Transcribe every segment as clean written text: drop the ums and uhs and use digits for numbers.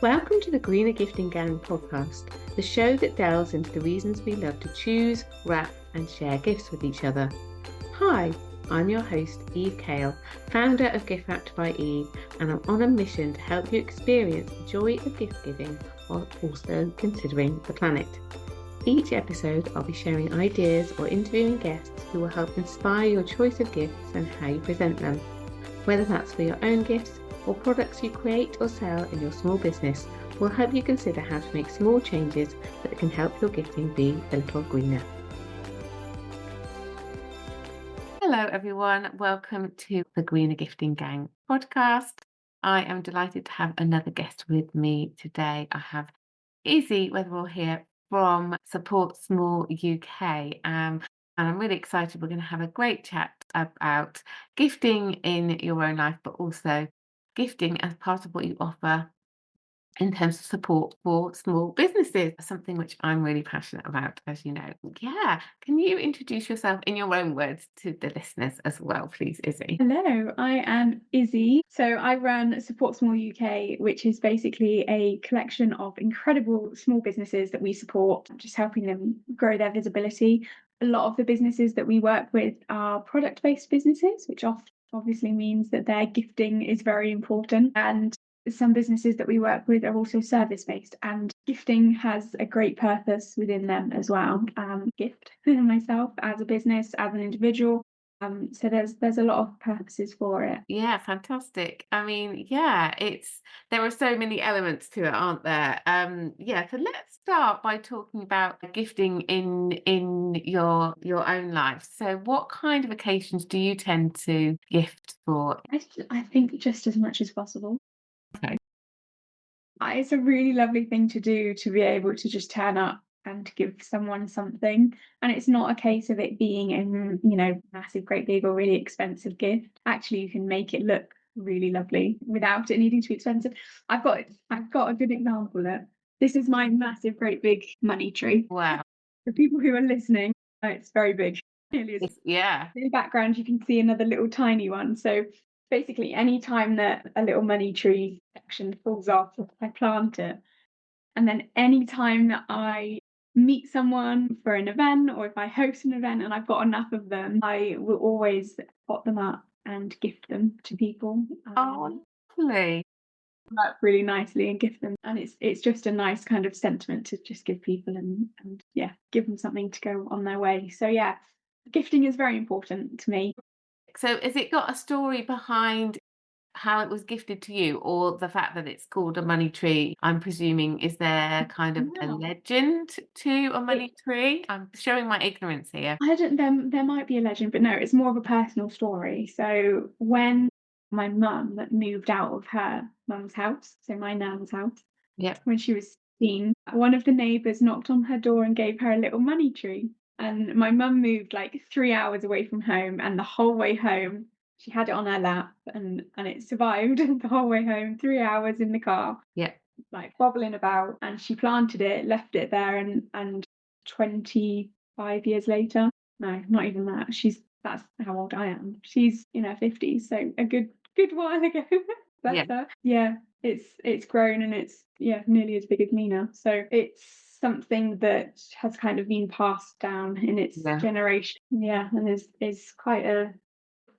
Welcome to the Greener Gifting Gang podcast, the show that delves into the reasons we love to choose, wrap, and share gifts with each other. Hi, I'm your host, Eve Kale, founder of Gift Wrapped by Eve, and I'm on a mission to help you experience the joy of gift giving while also considering the planet. Each episode, I'll be sharing ideas or interviewing guests who will help inspire your choice of gifts and how you present them. Whether that's for your own gifts or products you create or sell in your small business, we'll help you consider how to make small changes that can help your gifting be a little greener. Hello everyone, welcome to the Greener Gifting Gang podcast. I am delighted to have another guest with me today. I have Izzy Weatherall here from Support Small UK. And I'm really excited. We're going to have a great chat about gifting in your own life, but also gifting as part of what you offer in terms of support for small businesses, something which I'm really passionate about, as you know. Yeah. Can you introduce yourself in your own words to the listeners as well, please, Izzy? Hello, I am Izzy. So I run Support Small UK, which is basically a collection of incredible small businesses that we support, just helping them grow their visibility. A lot of the businesses that we work with are product-based businesses, which obviously means that their gifting is very important. And some businesses that we work with are also service-based, and gifting has a great purpose within them as well. Gift myself as a business, as an individual. So there's a lot of purposes for it. Yeah, fantastic. I mean, yeah, there are so many elements to it, aren't there? Yeah, so let's start by talking about gifting in your own life. So what kind of occasions do you tend to gift for? I think just as much as possible. Okay. It's a really lovely thing to do, to be able to just turn up and give someone something. And it's not a case of it being a massive, great big or really expensive gift. Actually, you can make it look really lovely without it needing to be expensive. I've got a good example there. This is my massive, great big money tree. Wow. For people who are listening, it's very big. Really is. Yeah. In the background, you can see another little tiny one. So basically, any time that a little money tree section falls off, I plant it. And then any time that I meet someone for an event, or if I host an event and I've got enough of them, I will always pot them up and gift them to people. Oh, lovely. Up really nicely and gift them. And it's just a nice kind of sentiment to just give people and yeah, give them something to go on their way. So yeah, gifting is very important to me. So has it got a story behind how it was gifted to you, or the fact that it's called a money tree? I'm presuming, is there kind of a No. legend to a It, money tree? I'm showing my ignorance here. I don't there might be a legend, but no, it's more of a personal story. So when my mum moved out of her mum's house, so my nan's house, Yep. when she was 16, one of the neighbours knocked on her door and gave her a little money tree. And my mum moved like 3 hours away from home, and the whole way home, she had it on her lap, and it survived the whole way home, 3 hours in the car, Yep. like bobbling about. And she planted it, left it there, and 25 years later, no, not even that. That's how old I am. She's in her 50s, so a good while ago. Yeah. Bless her. Yeah, it's grown and it's nearly as big as me now. So it's something that has kind of been passed down in its Yeah. generation. Yeah, and is quite a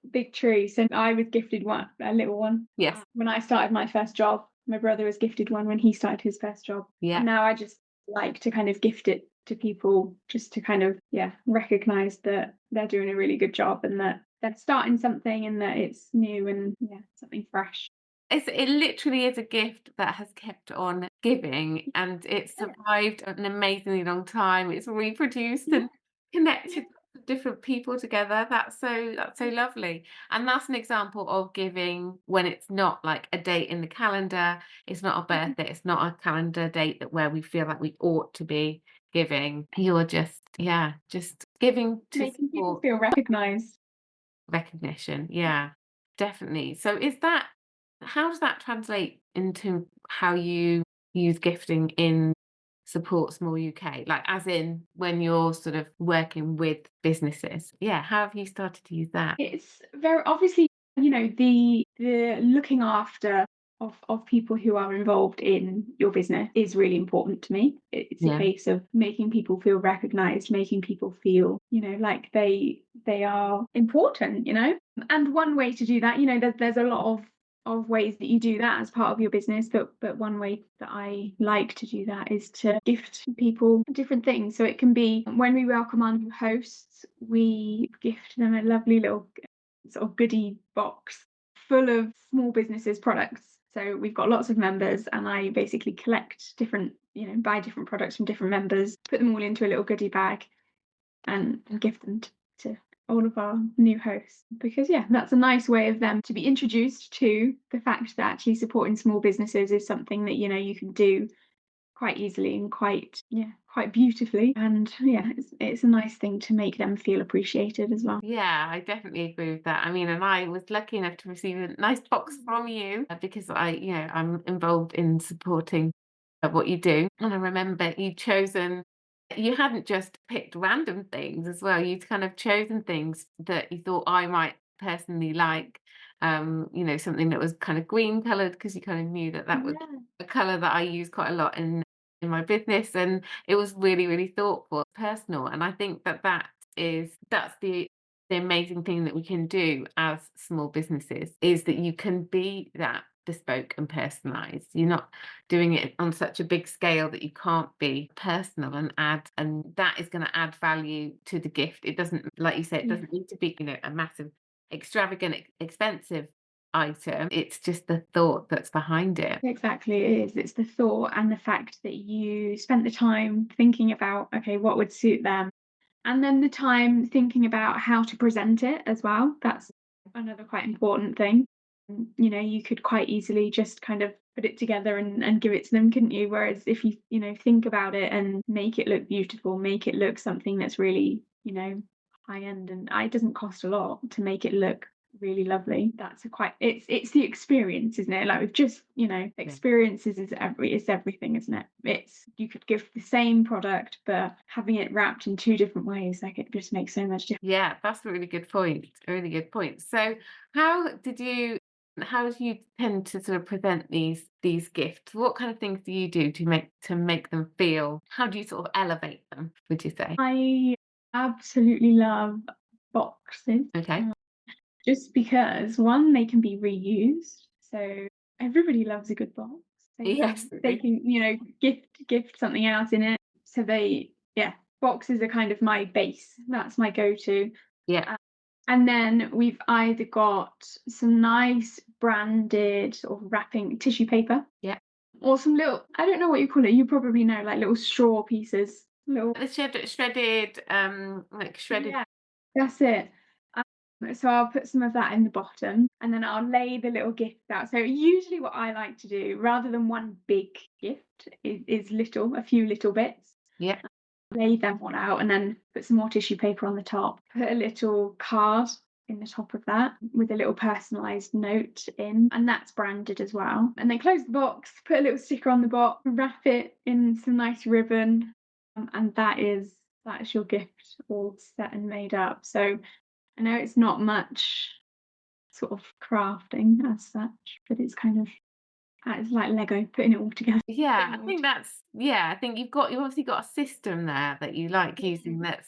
big tree. So I was gifted one, a little one. Yes. When I started my first job. My brother was gifted one when he started his first job. Yeah. And now I just like to kind of gift it to people, just to kind of recognize that they're doing a really good job and that they're starting something and that it's new and something fresh. It literally is a gift that has kept on giving, and it's Yeah. survived an amazingly long time. It's reproduced Yeah. and connected different people together. That's so lovely. And that's an example of giving when it's not like a date in the calendar, it's not a birthday, it's not a calendar date that where we feel like we ought to be giving. You're just giving to Making people support feel recognized. recognition. Yeah, definitely. So how does that translate into how you use gifting in Support Small UK? Like, as in when you're sort of working with businesses. Yeah, how have you started to use that? It's very obviously, the looking after of people who are involved in your business is really important to me. It's a Yeah. case of making people feel recognized, making people feel, like they are important, And one way to do that, there's a lot of ways that you do that as part of your business, but one way that I like to do that is to gift people different things. So it can be when we welcome our new hosts, we gift them a lovely little sort of goodie box full of small businesses products. So we've got lots of members, and I basically collect different, buy different products from different members, put them all into a little goodie bag, and give them to all of our new hosts. Because yeah, that's a nice way of them to be introduced to the fact that actually supporting small businesses is something that you can do quite easily and quite beautifully. And yeah, it's a nice thing to make them feel appreciated as well. Yeah, I definitely agree with that. I mean, and I was lucky enough to receive a nice box from you because I'm involved in supporting what you do. And I remember you hadn't just picked random things as well. You'd kind of chosen things that you thought I might personally like. Something that was kind of green colored because you kind of knew that that was Yeah. a color that I use quite a lot in my business, and it was really, really thoughtful, personal. And I think that's the amazing thing that we can do as small businesses is that you can be that bespoke and personalized. You're not doing it on such a big scale that you can't be personal and that is going to add value to the gift. It doesn't, like you said, it Yeah. doesn't need to be, a massive, extravagant, expensive item. It's just the thought that's behind it. Exactly, it is. It's the thought and the fact that you spent the time thinking about, okay, what would suit them, and then the time thinking about how to present it as well. That's another quite important thing. You could quite easily just kind of put it together and give it to them, couldn't you? Whereas if you think about it and make it look beautiful, make it look something that's really, high end, and it doesn't cost a lot to make it look really lovely. That's a quite it's the experience, isn't it? Like with just, Yeah. experiences is everything, isn't it? It's you could give the same product, but having it wrapped in two different ways, like it just makes so much difference. Yeah, that's a really good point. A really good point. So, how how do you tend to sort of present these gifts? What kind of things do you do to make them feel? How do you sort of elevate them, would you say? I absolutely love boxes. Okay. Just because one, they can be reused. So everybody loves a good box. Yes. They can, gift something else in it. So yeah, boxes are kind of my base. That's my go-to. Yeah. Uh, and then we've either got some nice branded sort of wrapping tissue paper, Yeah. or some little, I don't know what you call it. You probably know, like little straw pieces. Little, The shredded. yeah, that's it. So I'll put some of that in the bottom, and then I'll lay the little gift out. So usually what I like to do, rather than one big gift, is a few little bits. Yeah. Lay them all out, and then put some more tissue paper on the top. Put a little card in the top of that with a little personalized note in, and that's branded as well. And then close the box, put a little sticker on the box, wrap it in some nice ribbon, and that's your gift all set and made up. So I know it's not much sort of crafting as such, but it's like Lego, putting it all together. Yeah, Putting I it all think I think you've obviously got a system there that you like using together.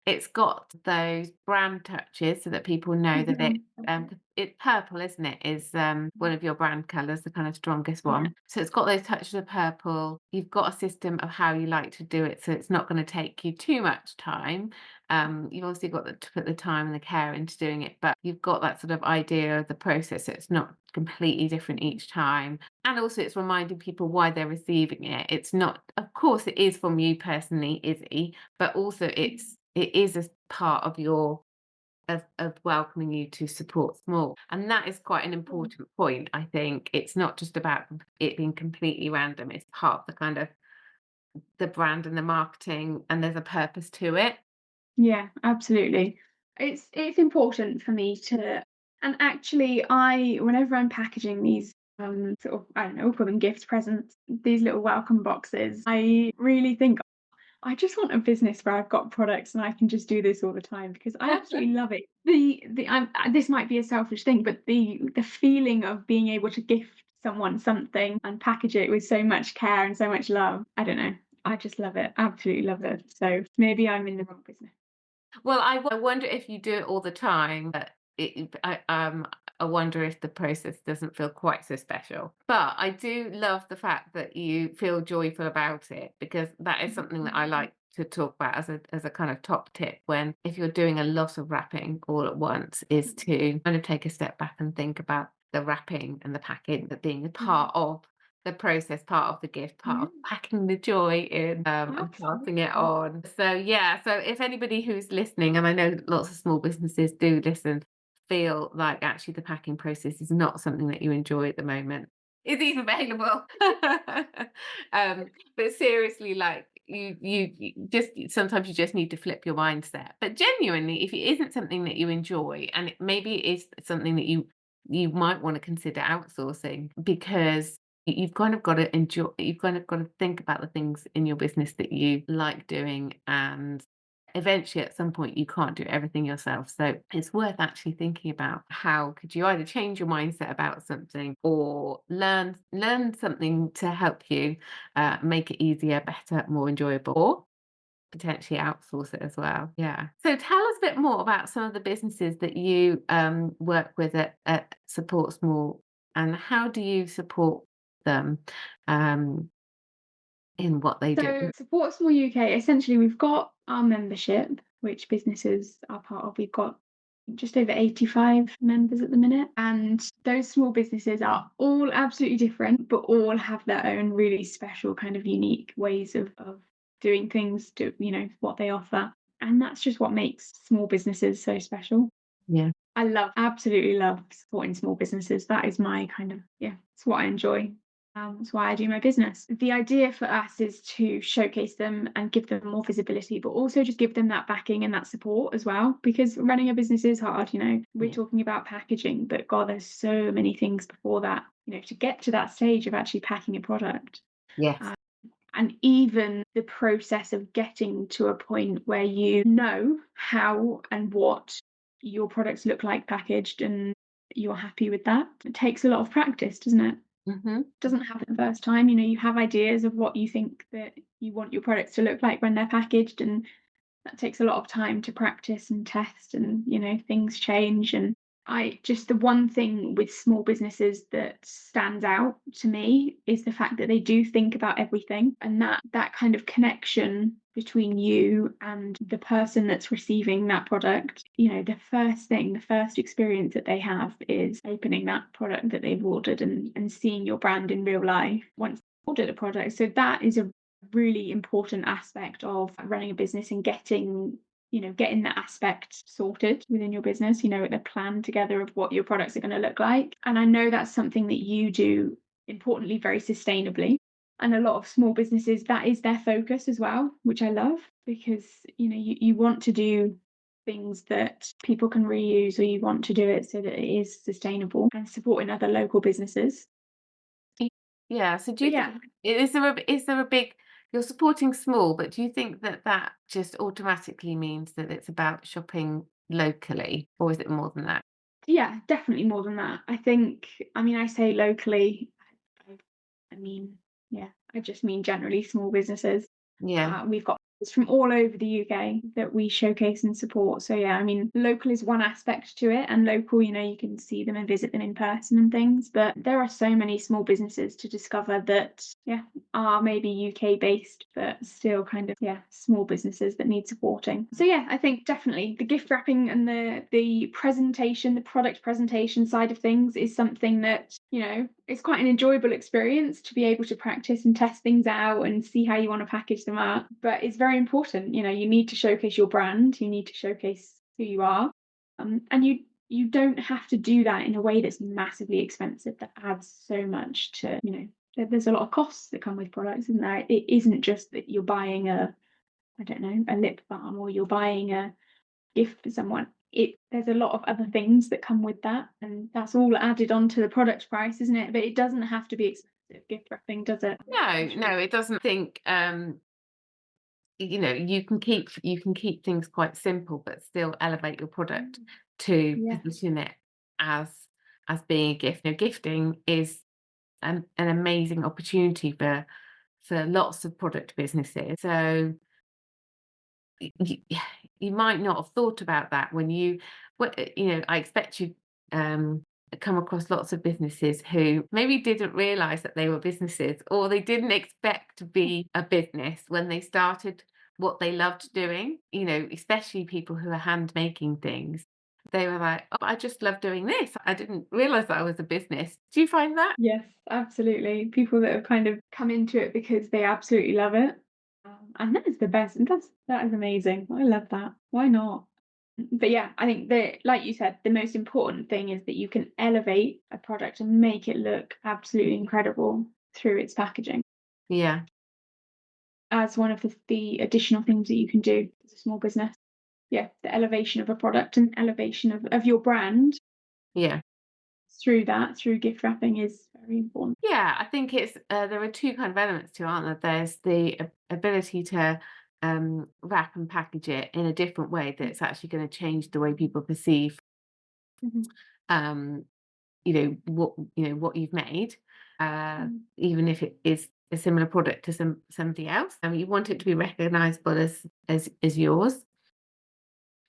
it's got those brand touches so that people know that Mhm. it's purple, isn't it? Is one of your brand colours, the kind of strongest Yeah. one. So it's got those touches of purple. You've got a system of how you like to do it, so it's not going to take you too much time. You've obviously got to put the time and the care into doing it, but you've got that sort of idea of the process. So it's not completely different each time. And also it's reminding people why they're receiving it. It's not, of course, it is from you personally, Izzy, but also it is as part of your of welcoming you to support small. And that is quite an important point, I think. It's not just about it being completely random. It's part of the kind of the brand and the marketing, and there's a purpose to it. Yeah, absolutely. It's important for me to, and actually whenever I'm packaging these sort of, I don't know, we'll call them gift presents, these little welcome boxes, I really think I just want a business where I've got products and I can just do this all the time because I absolutely love it. This might be a selfish thing, but the feeling of being able to gift someone something and package it with so much care and so much love. I don't know. I just love it. Absolutely love it. So maybe I'm in the wrong business. Well, I wonder if you do it all the time, but I wonder if the process doesn't feel quite so special. But I do love the fact that you feel joyful about it, because that is something that I like to talk about as a kind of top tip when if you're doing a lot of wrapping all at once, is to kind of take a step back and think about the wrapping and the packing that being a part of the process, part of the gift, part Yeah, of packing the joy in, and passing it absolutely. on. So yeah, so if anybody who's listening, and I know lots of small businesses do listen, feel like actually the packing process is not something that you enjoy at the moment, is even available. But seriously, like you just sometimes you just need to flip your mindset. But genuinely, if it isn't something that you enjoy, and maybe it is something that you might want to consider outsourcing, because you've kind of got to enjoy, you've kind of got to think about the things in your business that you like doing, and eventually at some point you can't do everything yourself. So it's worth actually thinking about how could you either change your mindset about something or learn something to help you make it easier, better, more enjoyable, or potentially outsource it as well. Yeah. So tell us a bit more about some of the businesses that you work with at Support Small, and how do you support them um, in what they do? So Support Small UK, essentially we've got our membership, which businesses are part of. We've got just over 85 members at the minute. And those small businesses are all absolutely different, but all have their own really special kind of unique ways of doing things to, what they offer. And that's just what makes small businesses so special. Yeah. Absolutely love supporting small businesses. That is my kind of, yeah, it's what I enjoy. That's why I do my business. The idea for us is to showcase them and give them more visibility, but also just give them that backing and that support as well. Because running a business is hard, We're Yeah. talking about packaging, but God, there's so many things before that, to get to that stage of actually packing a product. Yes. And even the process of getting to a point where you know how and what your products look like packaged and you're happy with that. It takes a lot of practice, doesn't it? Hmm. Doesn't happen the first time. You have ideas of what you think that you want your products to look like when they're packaged, and that takes a lot of time to practice and test, and things change. And I just, the one thing with small businesses that stands out to me is the fact that they do think about everything, and that kind of connection between you and the person that's receiving that product. The first experience that they have is opening that product that they've ordered, and seeing your brand in real life once they ordered a product. So that is a really important aspect of running a business, and getting that aspect sorted within your business, the plan together of what your products are going to look like. And I know that's something that you do, importantly, very sustainably. And a lot of small businesses, that is their focus as well, which I love, because you want to do things that people can reuse, or you want to do it so that it is sustainable, and supporting other local businesses. Yeah. So do But you yeah, think, is there a big, you're supporting small, but do you think that that just automatically means that it's about shopping locally, or is it more than that? yeah, definitely more than that. I think, I say locally, I, I mean, yeah, I just mean generally small businesses. Yeah. We've got businesses from all over the UK that we showcase and support. So yeah, local is one aspect to it, and local, you can see them and visit them in person and things. But there are so many small businesses to discover that, yeah, are maybe UK based, but still kind of, yeah, small businesses that need supporting. So yeah, I think definitely the gift wrapping and the presentation, the product presentation side of things is something that, it's quite an enjoyable experience to be able to practice and test things out and see how you want to package them up. But it's very important, you need to showcase your brand, you need to showcase who you are. And you don't have to do that in a way that's massively expensive, that adds so much to, there's a lot of costs that come with products, isn't there? It isn't just that you're buying I don't know, a lip balm, or you're buying a gift for someone. There's a lot of other things that come with that, and that's all added onto the product price, isn't it? But it doesn't have to be expensive gift wrapping, does it? No, Especially. no, it doesn't think, you can keep things quite simple, but still elevate your product to Yeah. position it as being a gift. Now, gifting is an amazing opportunity for lots of product businesses. So you, you might not have thought about that when I expect you um come across lots of businesses who maybe didn't realize that they were businesses, or they didn't expect to be a business when they started what they loved doing, especially people who are hand making things. They were like, oh, I just love doing this. I didn't realize that I was a business. Do you find that? Yes, absolutely. People that have kind of come into it because they absolutely love it. And that is the best. And that is amazing. I love that. Why not? But yeah, I think that, like you said, the most important thing is that you can elevate a product and make it look absolutely incredible through its packaging, Yeah, as one of the additional things that you can do as a small business. Yeah, the elevation of a product and elevation of your brand yeah. through gift wrapping is very important. Yeah, I think it's there are two kind of elements to it, aren't there? There's the ability to wrap and package it in a different way that's actually going to change the way people perceive Mhm. um, what you've made, Mm. even if it is a similar product to somebody else. You want it to be recognizable as yours,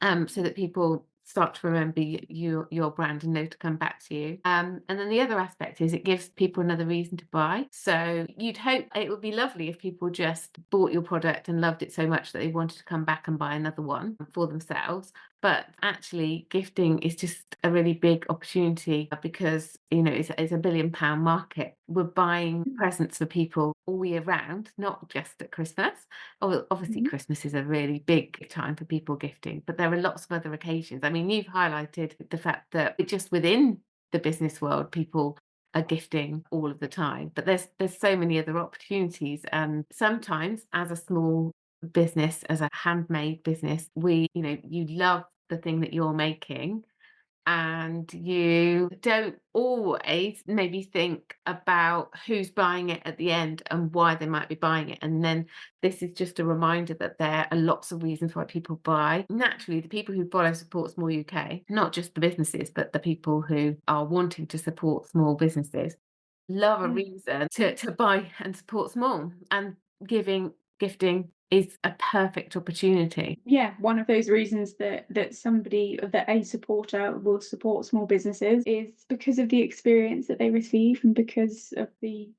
so that people start to remember your brand and know to come back to you. And then the other aspect is it gives people another reason to buy. So you'd hope it would be lovely if people just bought your product and loved it so much that they wanted to come back and buy another one for themselves. But actually, gifting is just a really big opportunity because it's a £1 billion market. We're buying presents for people all year round, not just at Christmas. Oh, obviously, Mhm. Christmas is a really big time for people gifting, but there are lots of other occasions. I mean, you've highlighted the fact that just within the business world, people are gifting all of the time, but there's so many other opportunities. And sometimes, as a small business, as a handmade business, you love the thing that you're making, and you don't always maybe think about who's buying it at the end and why they might be buying it. And then this is just a reminder that there are lots of reasons why people buy. Naturally, the people who follow Support Small UK, not just the businesses, but the people who are wanting to support small businesses, love a Yeah. reason to buy and support small. And gifting is a perfect opportunity. Yeah, one of those reasons that a supporter will support small businesses is because of the experience that they receive and because of the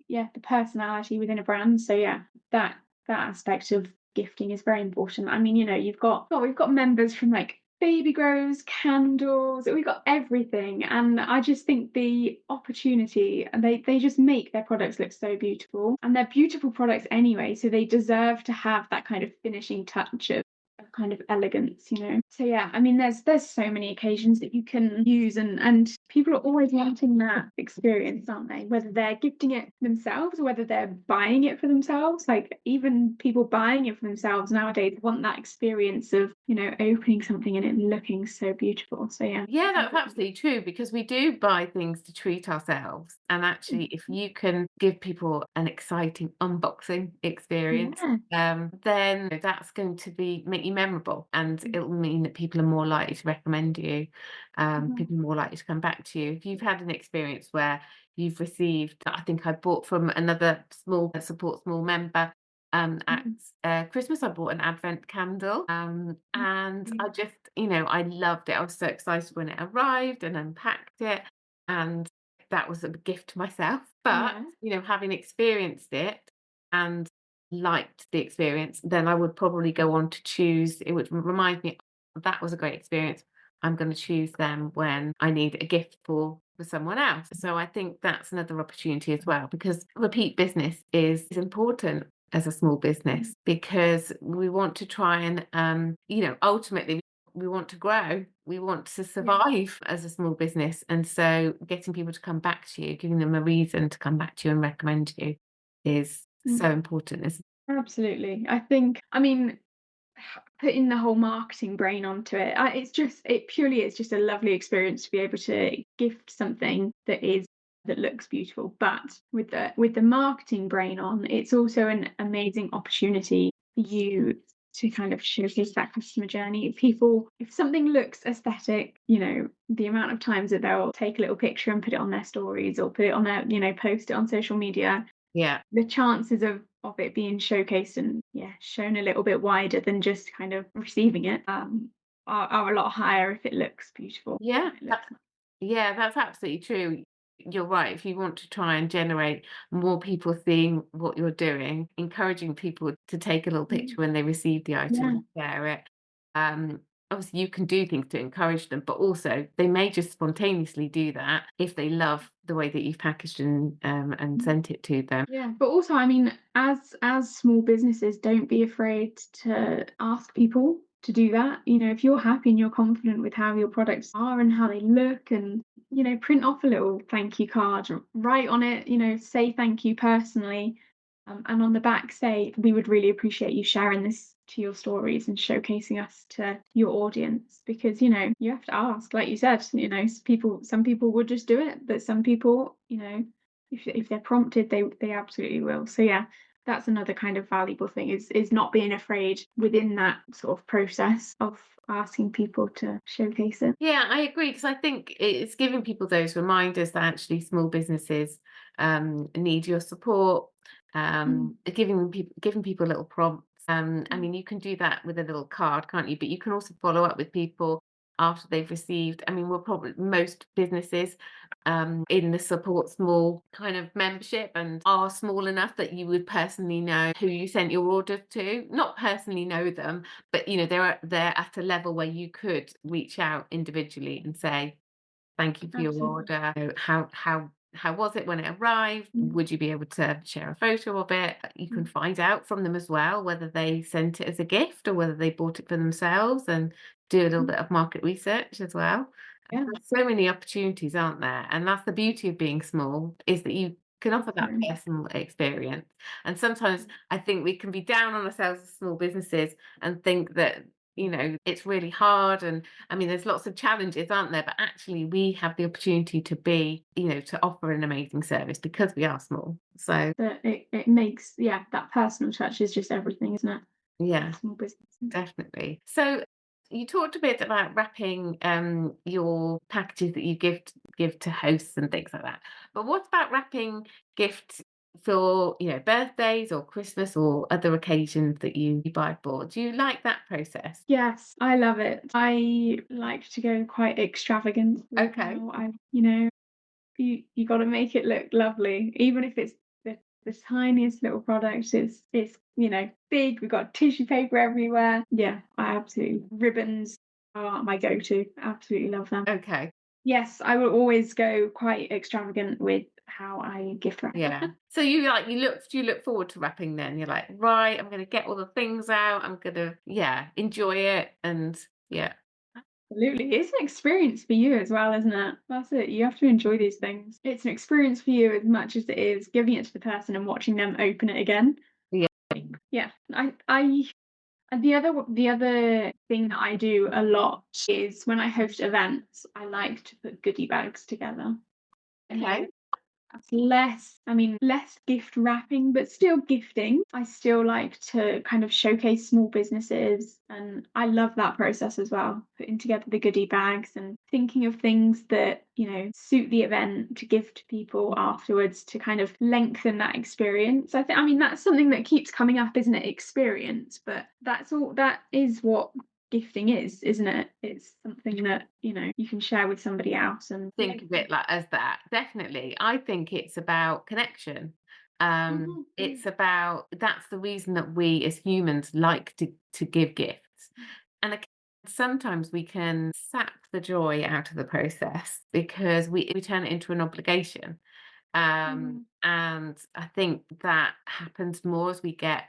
personality within a brand. So yeah, that aspect of gifting is very important. I mean, we've got members from like baby grows, candles, we've got everything. And I just think the opportunity, and they just make their products look so beautiful. And they're beautiful products anyway, so they deserve to have that kind of finishing touch of kind of elegance. So yeah, I mean there's so many occasions that you can use, and people are always wanting that experience, aren't they? Whether they're gifting it themselves or whether they're buying it for themselves. Like even people buying it for themselves nowadays want that experience of, opening something and it looking so beautiful. So yeah. Yeah, that's absolutely true, because we do buy things to treat ourselves. And actually, if you can give people an exciting unboxing experience, Yeah. then that's going to make you memorable, and it will mean that people are more likely to recommend you. Mhm. People are more likely to come back to you. If you've had an experience where you've received, I think I bought from another support small member, at Mhm. Christmas, I bought an advent candle, and Mhm. I just, I loved it. I was so excited when it arrived and unpacked it, and that was a gift to myself. But, Yeah. having experienced it and liked the experience, then I would probably go on to choose. It would remind me, "Oh, that was a great experience. I'm going to choose them when I need a gift for someone else." So I think that's another opportunity as well, because repeat business is important as a small business, because we want to try and ultimately we want to grow, we want to Yeah. survive as a small business. And so getting people to come back to you, giving them a reason to come back to you and recommend you, is Mm. so important, isn't Absolutely. I think, I mean, putting the whole marketing brain onto it, it purely is just a lovely experience to be able to gift something that looks beautiful. But with the marketing brain on, it's also an amazing opportunity for you to kind of showcase that customer journey. If something looks aesthetic, the amount of times that they'll take a little picture and put it on their stories or put it on their, post it on social media, Yeah. the chances of it being showcased and shown a little bit wider than just kind of receiving it are a lot higher if it looks beautiful. Yeah. If it looks Yeah, that's absolutely true. You're right. If you want to try and generate more people seeing what you're doing, encouraging people to take a little picture Mm, when they receive the item yeah, and share it. Um, Obviously, you can do things to encourage them, but also they may just spontaneously do that if they love the way that you've packaged and mm, sent it to them. yeah. But also, I mean, as small businesses, don't be afraid to ask people to do that. If you're happy and you're confident with how your products are and how they look, and print off a little thank you card, write on it, say thank you personally. And on the back, say, we would really appreciate you sharing this to your stories and showcasing us to your audience, because you have to ask, like you said, some people would just do it, but some people, if they're prompted, they absolutely will. So yeah, that's another kind of valuable thing, is not being afraid within that sort of process of asking people to showcase it. Yeah, I agree because I think it's giving people those reminders that actually small businesses need your support. Mm, Giving people little prompts. I mm, mean, you can do that with a little card, can't you? But you can also follow up with people after they've received. I mean, we're probably most businesses in the support small kind of membership and are small enough that you would personally know who you sent your order to. Not personally know them, but they're at a level where you could reach out individually and say, "Thank you for your absolutely. order. How was it when it arrived? Mm, Would you be able to share a photo of it?" You can mm, find out from them as well whether they sent it as a gift or whether they bought it for themselves, and do a little mm, bit of market research as well. yeah, There's so many opportunities, aren't there? And that's the beauty of being small, is that you can offer that definitely. personal experience. And sometimes I think we can be down on ourselves as small businesses and think that, it's really hard. And I mean, there's lots of challenges, aren't there? But actually, we have the opportunity to to offer an amazing service because we are small. So, But it makes, that personal touch is just everything, isn't it? yeah. With small businesses. Definitely. So you talked a bit about wrapping your packages that you give to hosts and things like that. But what about wrapping gifts for, birthdays or Christmas or other occasions that you buy for? Do you like that process? Yes, I love it. I like to go quite extravagant with Okay. how you got to make it look lovely, even if it's the tiniest little product. It's big. We've got tissue paper everywhere. Yeah, I absolutely ribbons are my go-to. Absolutely love them. Okay. Yes, I will always go quite extravagant with how I gift wrap. Yeah. So do you look forward to wrapping then? You're like, right, I'm gonna get all the things out, I'm gonna, enjoy it and yeah. Absolutely. It's an experience for you as well, isn't it? That's it. You have to enjoy these things. It's an experience for you as much as it is giving it to the person and watching them open it again. Yeah. Yeah. I and the other thing that I do a lot is when I host events, I like to put goodie bags together. Okay. Again, less gift wrapping, but still gifting. I still like to kind of showcase small businesses, and I love that process as well. Putting together the goodie bags and thinking of things that, suit the event to give to people afterwards to kind of lengthen that experience. I mean, that's something that keeps coming up, isn't it? Experience, but that is what gifting is, isn't it? It's something that, you can share with somebody else and Think of it like as that. Definitely. I think it's about connection. Mhm, yeah. It's about that's the reason that we as humans like to give gifts. And sometimes we can sap the joy out of the process because we turn it into an obligation. Mm, And I think that happens more as we get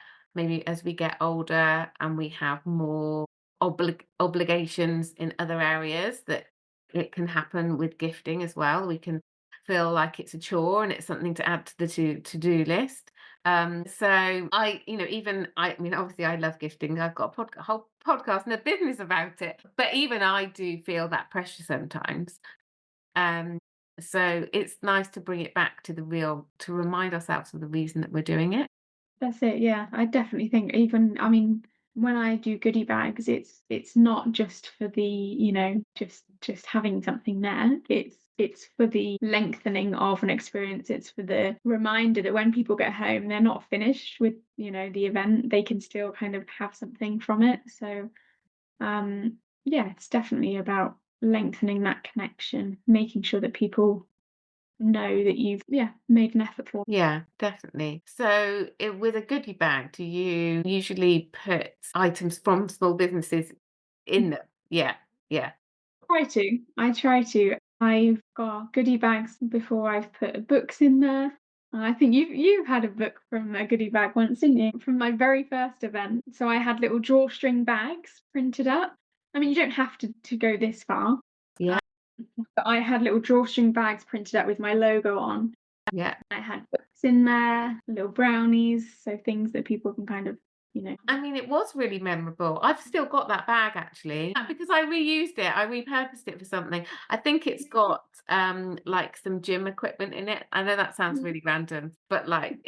older and we have more obligations in other areas, that it can happen with gifting as well. We can feel like it's a chore and it's something to add to the to-do list. So I mean, obviously I love gifting. I've got a whole podcast and a business about it. But even I do feel that pressure sometimes. Um, so it's nice to bring it back to to remind ourselves of the reason that we're doing it. that's it, yeah. I definitely think, even I mean, when I do goodie bags, it's not just for the, just having something there. It's for the lengthening of an experience. It's for the reminder that when people get home, they're not finished with, the event. They can still kind of have something from it. So yeah, it's definitely about lengthening that connection, making sure that people know that you've, made an effort for. Yeah, definitely. So, with a goodie bag, do you usually put items from small businesses in them? Yeah, yeah, I try to. I've got goodie bags before. I've put books in there. I think you've had a book from a goodie bag once, didn't you? From my very first event. So I had little drawstring bags printed up. I mean, you don't have to go this far, yeah, but I had little drawstring bags printed up with my logo on. yeah. I had books in there, little brownies, so things that people can kind of, you know. I mean, it was really memorable. I've still got that bag actually because I reused it. I repurposed it for something. I think it's got like some gym equipment in it. I know that sounds really random, but like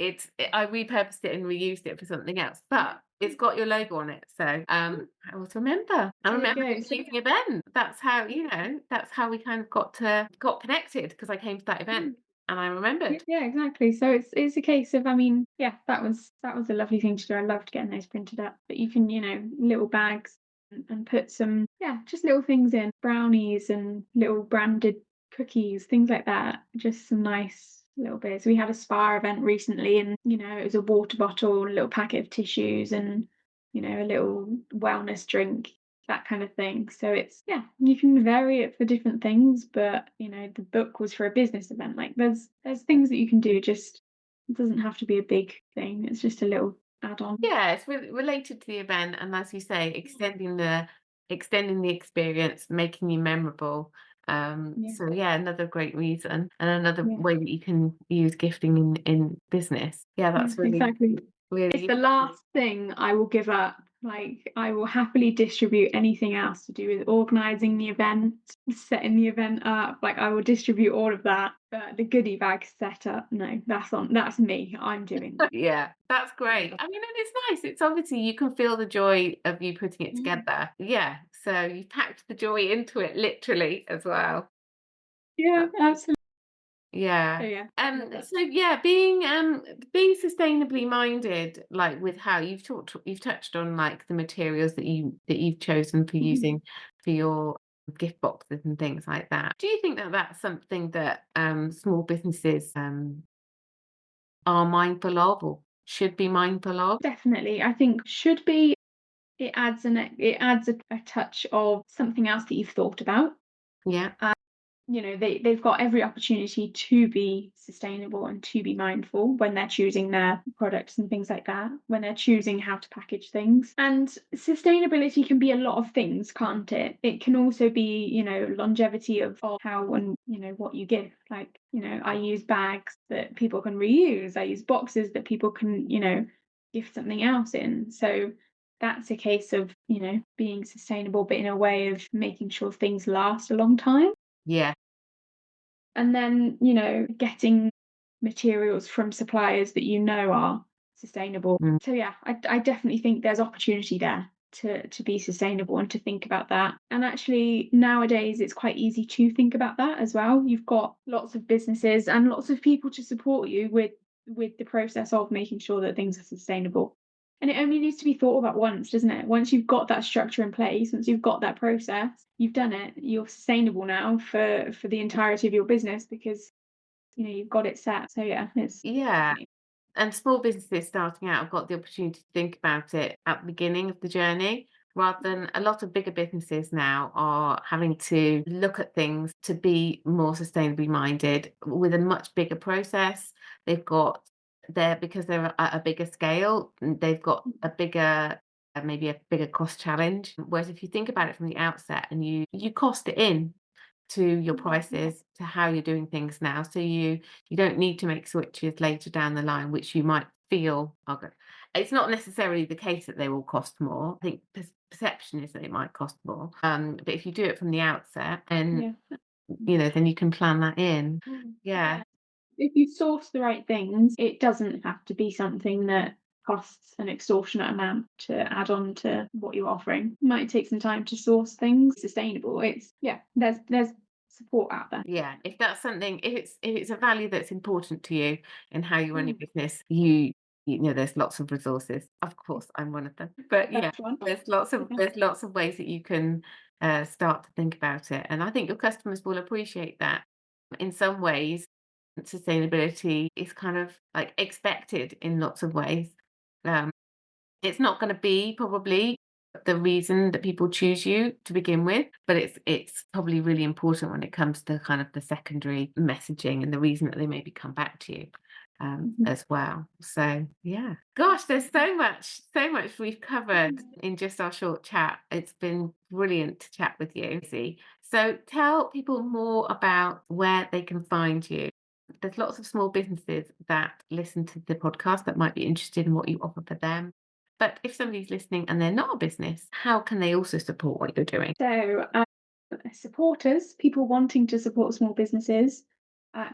I repurposed it and reused it for something else. But it's got your logo on it. So I always remember. I There you remember go. the So amazing event. That's how, that's how we kind of got connected because I came to that event and I remembered. yeah, exactly. So it's a case of, I mean, yeah, that was a lovely thing to do. I loved getting those printed up. But you can, little bags and put some, just little things in, brownies and little branded cookies, things like that. Just some nice little bits. We had a spa event recently, and it was a water bottle, a little packet of tissues, and a little wellness drink, that kind of thing. So it's, you can vary it for different things, but the book was for a business event. Like there's things that you can do, just it doesn't have to be a big thing. It's just a little add-on. Yeah, it's related to the event, and as you say, extending the experience, making you memorable. Yeah. So yeah, another great reason, and another Yeah. way that you can use gifting in business. Yeah, Yeah, that's exactly. It's really the last thing I will give up. Like, I will happy distribute anything else to do with organizing the event, setting the event up. Like, I will distribute all of that. But the goodie bag setup, no, that's me. I'm doing that. yeah, that's great. I mean, and it's nice. It's obviously you can feel the joy of you putting it Mm. together. Yeah, so you packed the joy into it literally as well. Yeah, absolutely. So Yeah. yeah. So yeah, being sustainably minded, like with how you've touched on like the materials that you've chosen for Mhm. using for your gift boxes and things like that. Do you think that that's something that small businesses are mindful of or should be mindful of? Definitely. I think should be, it adds a touch of something else that you've thought about. Yeah. They've got every opportunity to be sustainable and to be mindful when they're choosing their products and things like that, when they're choosing how to package things. And sustainability can be a lot of things, can't it? It can also be, longevity of how and what you give. Like, I use bags that people can reuse. I use boxes that people can, gift something else in. So that's a case of, being sustainable, but in a way of making sure things last a long time. Yeah. And then, getting materials from suppliers that are sustainable. Mm. So yeah, I definitely think there's opportunity there to be sustainable and to think about that. And actually nowadays it's quite easy to think about that as well. You've got lots of businesses and lots of people to support you with the process of making sure that things are sustainable. And it only needs to be thought about once, doesn't it? Once you've got that structure in place, once you've got that process, you've done it. You're sustainable now for the entirety of your business because you've got it set. So yeah, it's Yeah. definitely. And small businesses starting out have got the opportunity to think about it at the beginning of the journey, rather than a lot of bigger businesses now are having to look at things to be more sustainably minded with a much bigger process. They've got because they're at a bigger scale, they've got a bigger maybe a bigger cost challenge. Whereas if you think about it from the outset and you cost it in to your prices, to how you're doing things now. So you don't need to make switches later down the line, which you might feel are good. It's not necessarily the case that they will cost more. I think perception is that it might cost more. But if you do it from the outset, and Yeah. then you can plan that in. Mm. Yeah, If you source the right things, it doesn't have to be something that costs an extortionate amount to add on to what you're offering. It might take some time to source things sustainable. There's support out there. Yeah, if that's something, if it's a value that's important to you in how you run your Mm. business, you know, there's lots of resources. Of course, I'm one of them. But yeah, Best one. there's lots of ways that you can start to think about it. And I think your customers will appreciate that. In some ways, sustainability is kind of like expected in lots of ways. Um, it's not going to be probably the reason that people choose you to begin with, but it's probably really important when it comes to kind of the secondary messaging and the reason that they maybe come back to you as well. So yeah, gosh, there's so much we've covered in just our short chat. It's been brilliant to chat with you, Izzy. So tell people more about where they can find you. There's lots of small businesses that listen to the podcast that might be interested in what you offer for them. But if somebody's listening and they're not a business, how can they also support what you're doing? So, supporters, people wanting to support small businesses,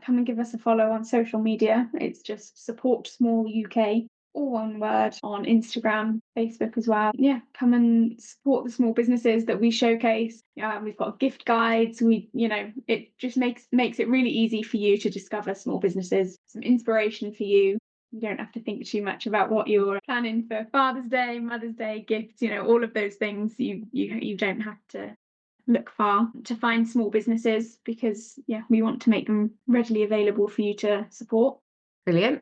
come and give us a follow on social media. It's just Support Small UK, all one word, on Instagram, Facebook as well. Yeah, come and support the small businesses that we showcase. We've got gift guides. It just makes it really easy for you to discover small businesses. Some inspiration for you. You don't have to think too much about what you're planning for Father's Day, Mother's Day, gifts, all of those things. You don't have to look far to find small businesses, because we want to make them readily available for you to support. Brilliant.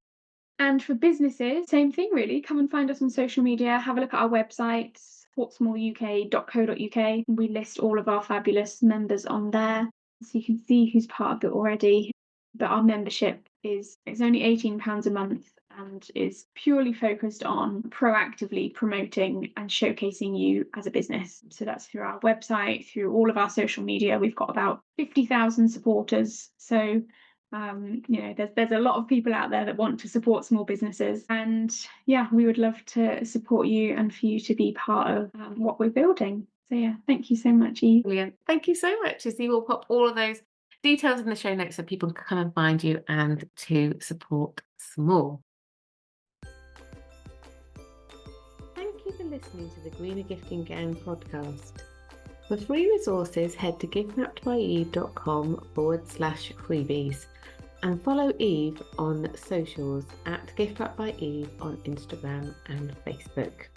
And for businesses, same thing really. Come and find us on social media, have a look at our website, supportsmalluk.co.uk. We list all of our fabulous members on there, so you can see who's part of it already. But our membership it's only £18 a month and is purely focused on proactively promoting and showcasing you as a business. So that's through our website, through all of our social media. We've got about 50,000 supporters. So there's a lot of people out there that want to support small businesses, and we would love to support you and for you to be part of what we're building. So thank you so much, Eve. Brilliant. Thank you so much, Izzy. We'll pop all of those details in the show notes so people can come and find you and to support small. Thank you for listening to the Greener Gifting Gang podcast. For free resources, head to giftwrappedyeve.com/freebies and follow Eve on socials at giftwrapbyeve on Instagram and Facebook.